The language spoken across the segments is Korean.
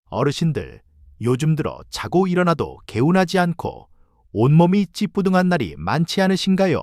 어르신들, 요즘 들어 자고 일어나도 개운하지 않고 온몸이 찌뿌둥한 날이 많지 않으신가요?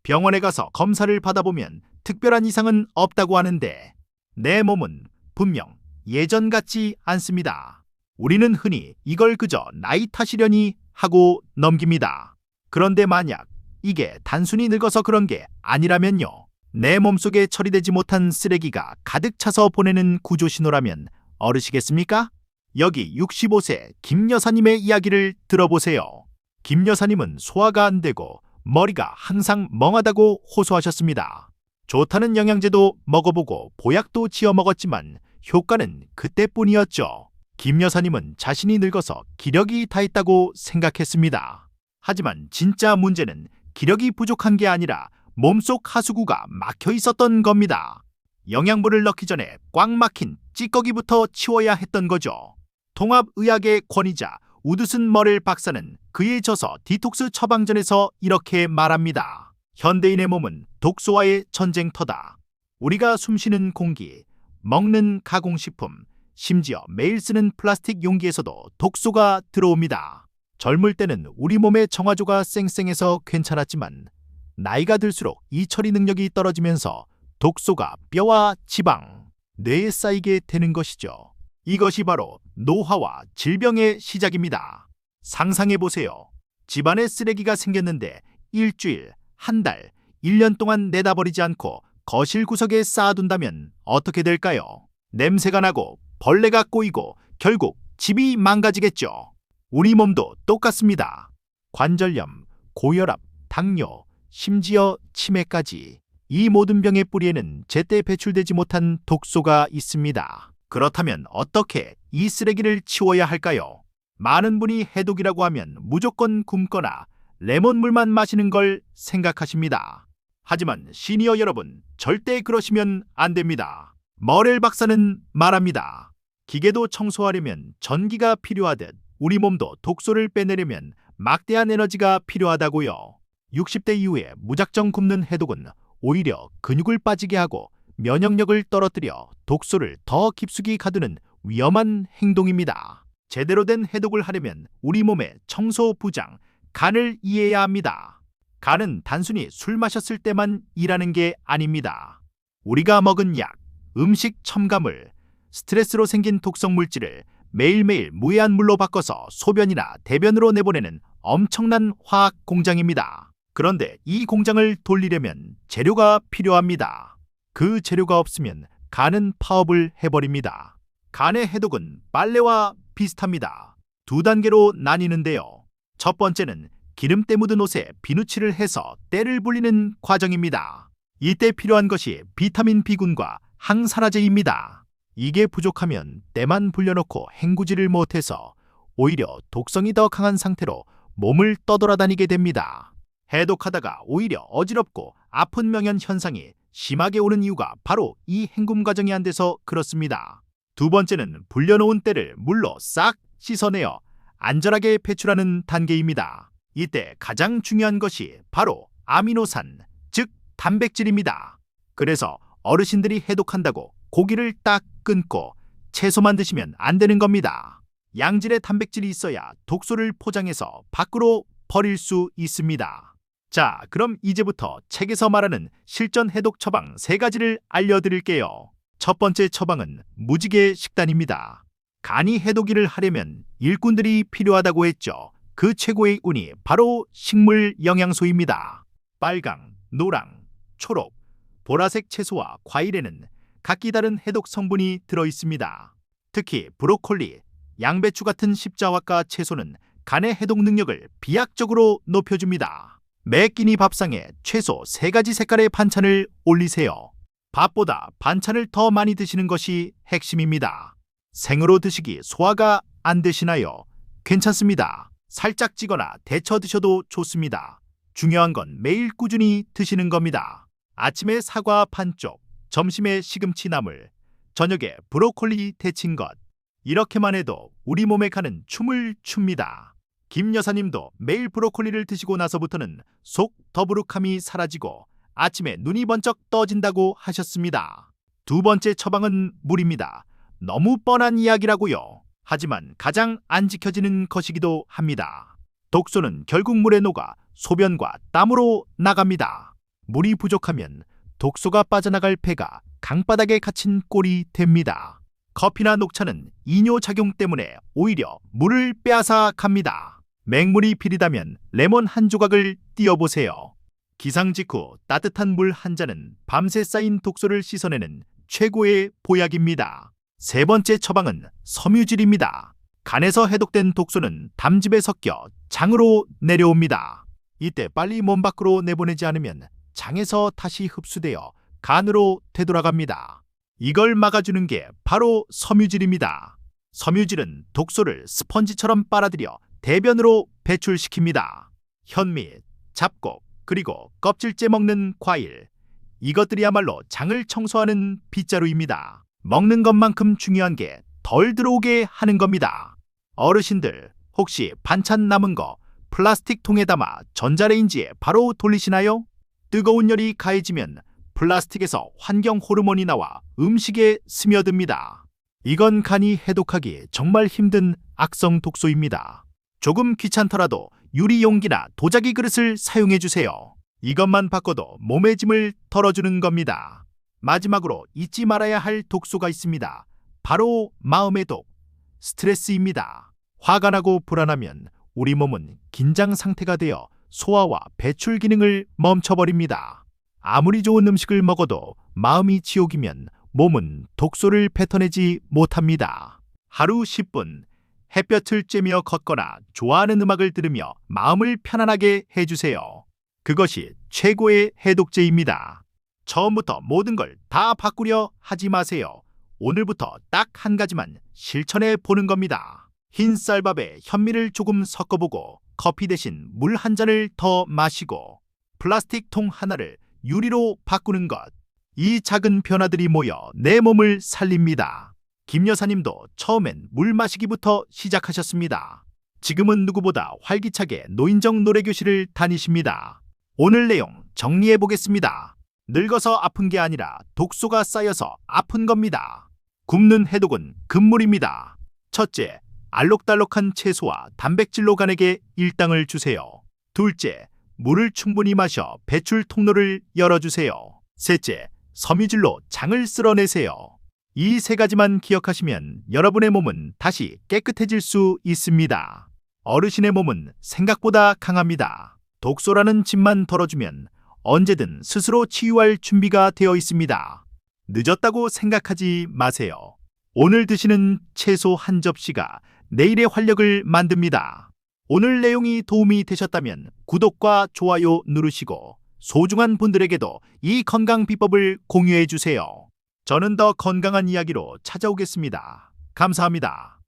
병원에 가서 검사를 받아보면 특별한 이상은 없다고 하는데 내 몸은 분명 예전 같지 않습니다. 우리는 흔히 이걸 그저 나이 탓이려니 하고 넘깁니다. 그런데 만약 이게 단순히 늙어서 그런 게 아니라면요. 내 몸속에 처리되지 못한 쓰레기가 가득 차서 보내는 구조신호라면 어르시겠습니까? 여기 65세 김 여사님의 이야기를 들어보세요. 김 여사님은 소화가 안 되고 머리가 항상 멍하다고 호소하셨습니다. 좋다는 영양제도 먹어보고 보약도 지어 먹었지만 효과는 그때뿐이었죠. 김 여사님은 자신이 늙어서 기력이 다했다고 생각했습니다. 하지만 진짜 문제는 기력이 부족한 게 아니라 몸속 하수구가 막혀 있었던 겁니다. 영양분을 넣기 전에 꽉 막힌 찌꺼기부터 치워야 했던 거죠. 통합의학의 권위자 우드슨 머렐 박사는 그에 져서 디톡스 처방전에서 이렇게 말합니다. 현대인의 몸은 독소와의 전쟁터다. 우리가 숨쉬는 공기, 먹는 가공식품, 심지어 매일 쓰는 플라스틱 용기에서도 독소가 들어옵니다. 젊을 때는 우리 몸의 정화조가 쌩쌩해서 괜찮았지만 나이가 들수록 이 처리 능력이 떨어지면서 독소가 뼈와 지방, 뇌에 쌓이게 되는 것이죠. 이것이 바로 노화와 질병의 시작입니다. 상상해보세요. 집안에 쓰레기가 생겼는데 일주일, 한 달, 1년 동안 내다버리지 않고 거실 구석에 쌓아둔다면 어떻게 될까요? 냄새가 나고 벌레가 꼬이고 결국 집이 망가지겠죠. 우리 몸도 똑같습니다. 관절염, 고혈압, 당뇨, 심지어 치매까지 이 모든 병의 뿌리에는 제때 배출되지 못한 독소가 있습니다. 그렇다면 어떻게 이 쓰레기를 치워야 할까요? 많은 분이 해독이라고 하면 무조건 굶거나 레몬물만 마시는 걸 생각하십니다. 하지만 시니어 여러분, 절대 그러시면 안 됩니다. 머렐 박사는 말합니다. 기계도 청소하려면 전기가 필요하듯 우리 몸도 독소를 빼내려면 막대한 에너지가 필요하다고요. 60대 이후에 무작정 굶는 해독은 오히려 근육을 빠지게 하고 면역력을 떨어뜨려 독소를 더 깊숙이 가두는 위험한 행동입니다. 제대로 된 해독을 하려면 우리 몸의 청소 부장, 간을 이해해야 합니다. 간은 단순히 술 마셨을 때만 일하는 게 아닙니다. 우리가 먹은 약, 음식 첨가물, 스트레스로 생긴 독성 물질을 매일매일 무해한 물로 바꿔서 소변이나 대변으로 내보내는 엄청난 화학 공장입니다. 그런데 이 공장을 돌리려면 재료가 필요합니다. 그 재료가 없으면 간은 파업을 해버립니다. 간의 해독은 빨래와 비슷합니다. 두 단계로 나뉘는데요. 첫 번째는 기름때 묻은 옷에 비누칠을 해서 때를 불리는 과정입니다. 이때 필요한 것이 비타민 B군과 항산화제입니다. 이게 부족하면 때만 불려놓고 헹구지를 못해서 오히려 독성이 더 강한 상태로 몸을 떠돌아다니게 됩니다. 해독하다가 오히려 어지럽고 아픈 명현 현상이 심하게 오는 이유가 바로 이 헹굼 과정이 안 돼서 그렇습니다. 두 번째는 불려놓은 때를 물로 싹 씻어내어 안전하게 배출하는 단계입니다. 이때 가장 중요한 것이 바로 아미노산, 즉 단백질입니다. 그래서 어르신들이 해독한다고 고기를 딱 끊고 채소만 드시면 안 되는 겁니다. 양질의 단백질이 있어야 독소를 포장해서 밖으로 버릴 수 있습니다. 자, 그럼 이제부터 책에서 말하는 실전 해독 처방 3가지를 알려드릴게요. 첫 번째 처방은 무지개 식단입니다. 간이 해독일을 하려면 일꾼들이 필요하다고 했죠. 그 최고의 운이 바로 식물 영양소입니다. 빨강, 노랑, 초록, 보라색 채소와 과일에는 각기 다른 해독 성분이 들어있습니다. 특히 브로콜리, 양배추 같은 십자화과 채소는 간의 해독 능력을 비약적으로 높여줍니다. 매 끼니 밥상에 최소 3가지 색깔의 반찬을 올리세요. 밥보다 반찬을 더 많이 드시는 것이 핵심입니다. 생으로 드시기 소화가 안 되시나요? 괜찮습니다. 살짝 찌거나 데쳐 드셔도 좋습니다. 중요한 건 매일 꾸준히 드시는 겁니다. 아침에 사과 반쪽, 점심에 시금치 나물, 저녁에 브로콜리 데친 것. 이렇게만 해도 우리 몸의 간은 춤을 춥니다. 김 여사님도 매일 브로콜리를 드시고 나서부터는 속 더부룩함이 사라지고 아침에 눈이 번쩍 떠진다고 하셨습니다. 두 번째 처방은 물입니다. 너무 뻔한 이야기라고요. 하지만 가장 안 지켜지는 것이기도 합니다. 독소는 결국 물에 녹아 소변과 땀으로 나갑니다. 물이 부족하면 독소가 빠져나갈 폐가 강바닥에 갇힌 꼴이 됩니다. 커피나 녹차는 이뇨작용 때문에 오히려 물을 빼앗아 갑니다. 맹물이 비리다면 레몬 한 조각을 띄어보세요. 기상 직후 따뜻한 물 한 잔은 밤새 쌓인 독소를 씻어내는 최고의 보약입니다. 세 번째 처방은 섬유질입니다. 간에서 해독된 독소는 담즙에 섞여 장으로 내려옵니다. 이때 빨리 몸 밖으로 내보내지 않으면 장에서 다시 흡수되어 간으로 되돌아갑니다. 이걸 막아주는 게 바로 섬유질입니다. 섬유질은 독소를 스펀지처럼 빨아들여 대변으로 배출시킵니다. 현미, 잡곡, 그리고 껍질째 먹는 과일, 이것들이야말로 장을 청소하는 빗자루입니다. 먹는 것만큼 중요한 게 덜 들어오게 하는 겁니다. 어르신들, 혹시 반찬 남은 거 플라스틱 통에 담아 전자레인지에 바로 돌리시나요? 뜨거운 열이 가해지면 플라스틱에서 환경 호르몬이 나와 음식에 스며듭니다. 이건 간이 해독하기 정말 힘든 악성 독소입니다. 조금 귀찮더라도 유리 용기나 도자기 그릇을 사용해 주세요. 이것만 바꿔도 몸의 짐을 덜어주는 겁니다. 마지막으로 잊지 말아야 할 독소가 있습니다. 바로 마음의 독, 스트레스입니다. 화가 나고 불안하면 우리 몸은 긴장 상태가 되어 소화와 배출 기능을 멈춰버립니다. 아무리 좋은 음식을 먹어도 마음이 지옥이면 몸은 독소를 뱉어내지 못합니다. 하루 10분 햇볕을 쬐며 걷거나 좋아하는 음악을 들으며 마음을 편안하게 해주세요. 그것이 최고의 해독제입니다. 처음부터 모든 걸 다 바꾸려 하지 마세요. 오늘부터 딱 한 가지만 실천해 보는 겁니다. 흰 쌀밥에 현미를 조금 섞어보고 커피 대신 물 한 잔을 더 마시고 플라스틱 통 하나를 유리로 바꾸는 것. 이 작은 변화들이 모여 내 몸을 살립니다. 김 여사님도 처음엔 물 마시기부터 시작하셨습니다. 지금은 누구보다 활기차게 노인정 노래교실을 다니십니다. 오늘 내용 정리해 보겠습니다. 늙어서 아픈 게 아니라 독소가 쌓여서 아픈 겁니다. 굶는 해독은 금물입니다. 첫째, 알록달록한 채소와 단백질로 간에게 일당을 주세요. 둘째, 물을 충분히 마셔 배출 통로를 열어주세요. 셋째, 섬유질로 장을 쓸어내세요. 이 세 가지만 기억하시면 여러분의 몸은 다시 깨끗해질 수 있습니다. 어르신의 몸은 생각보다 강합니다. 독소라는 짐만 덜어주면 언제든 스스로 치유할 준비가 되어 있습니다. 늦었다고 생각하지 마세요. 오늘 드시는 채소 한 접시가 내일의 활력을 만듭니다. 오늘 내용이 도움이 되셨다면 구독과 좋아요 누르시고 소중한 분들에게도 이 건강 비법을 공유해 주세요. 저는 더 건강한 이야기로 찾아오겠습니다. 감사합니다.